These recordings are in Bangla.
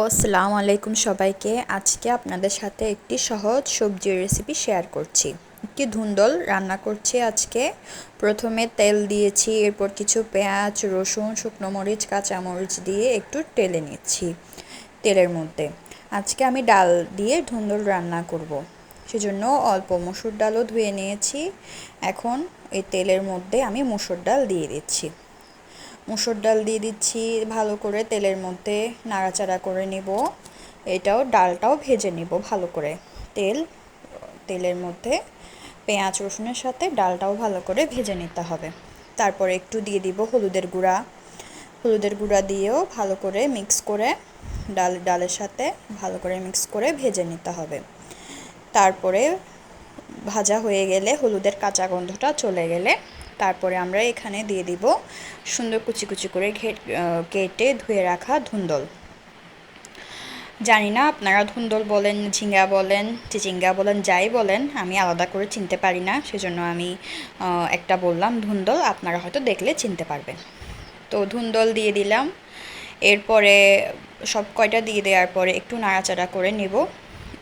আসসালামু আলাইকুম সবাইকে। আজকে আপনাদের সাথে একটি সহজ সবজির রেসিপি শেয়ার করছি। একটি ধুন্দল রান্না করছি আজকে। প্রথমে তেল দিয়েছি, এরপর কিছু পেঁয়াজ, রসুন, শুকনো মরিচ, কাঁচামরিচ দিয়ে একটু টেলে নিচ্ছি তেলের মধ্যে। আজকে আমি ডাল দিয়ে ধুন্দল রান্না করব, সেজন্য অল্প মসুর ডালও ধুয়ে নিয়েছি। এখন এই তেলের মধ্যে আমি মসুর ডাল দিয়ে দিচ্ছি। মুসুর ডাল দিয়ে দিচ্ছি, ভালো করে তেলের মধ্যে নাড়াচাড়া করে নিব। ডালটাও ভেজে নিব ভালো করে। তেলের মধ্যে পেঁয়াজ রসুনের সাথে ডালটাও ভালো করে ভেজে নিতে হবে। তারপরে একটু দিয়ে দিব হলুদের গুঁড়া দিয়েও ভালো করে মিক্স করে ডালের সাথে ভালো করে মিক্স করে ভেজে নিতে হবে। তারপরে ভাজা হয়ে গেলে, হলুদের কাঁচা গন্ধটা চলে গেলে, তারপরে আমরা এখানে দিয়ে দিব সুন্দর কুচি কুচি করে কেটে ধুয়ে রাখা ধুন্দল। জানি না আপনারা ধুন্দল বলেন, ঝিঙ্গা বলেন, চিচিঙ্গা বলেন, যাই বলেন, আমি আলাদা করে চিনতে পারি না, সেজন্য আমি একটা বললাম ধুন্দল। আপনারা হয়তো দেখলে চিনতে পারবেন। তো ধুন্দল দিয়ে দিলাম। এরপরে সব কয়টা দিয়ে দেওয়ার পরে একটু নাড়াচাড়া করে নেব।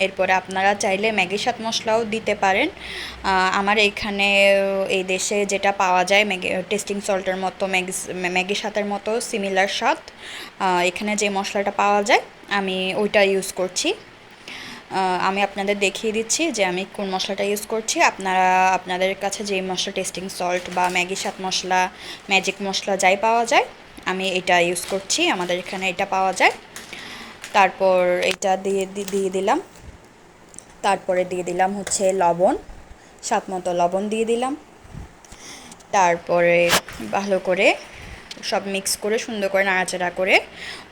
এরপরে আপনারা চাইলে ম্যাগি স্বাদ মশলাও দিতে পারেন। আমার এইখানে এই দেশে যেটা পাওয়া যায় টেস্টিং সল্টের মতো, ম্যাগি স্বাদের মতো সিমিলার স্বাদ, এখানে যে মশলাটা পাওয়া যায় আমি ওইটা ইউজ করছি। আমি আপনাদের দেখিয়ে দিচ্ছি যে আমি কোন মশলাটা ইউজ করছি। আপনাদের কাছে যে মশলা, টেস্টিং সল্ট বা ম্যাগি স্বাদ মশলা, ম্যাজিক মশলা যাই পাওয়া যায়, আমি এটা ইউজ করছি। আমাদের এখানে এটা পাওয়া যায়। তারপর এটা দিয়ে দিলাম। তারপরে দিয়ে দিলাম হচ্ছে লবণ, স্বাদ মতো লবণ দিয়ে দিলাম। তারপরে ভালো করে সব মিক্স করে সুন্দর করে নাড়াচাড়া করে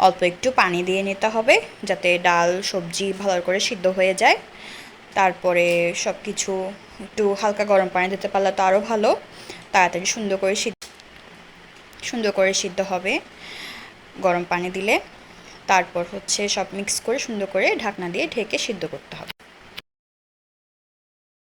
অল্প একটু পানি দিয়ে নিতে হবে, যাতে ডাল সবজি ভালো করে সিদ্ধ হয়ে যায়। তারপরে সব কিছু একটু হালকা গরম পানি দিতে পারলে তো আরও ভালো, তাড়াতাড়ি সুন্দর করে সিদ্ধ হবে গরম পানি দিলে। তারপর হচ্ছে সব মিক্স করে সুন্দর করে ঢাকনা দিয়ে ঢেকে সিদ্ধ করতে হবে।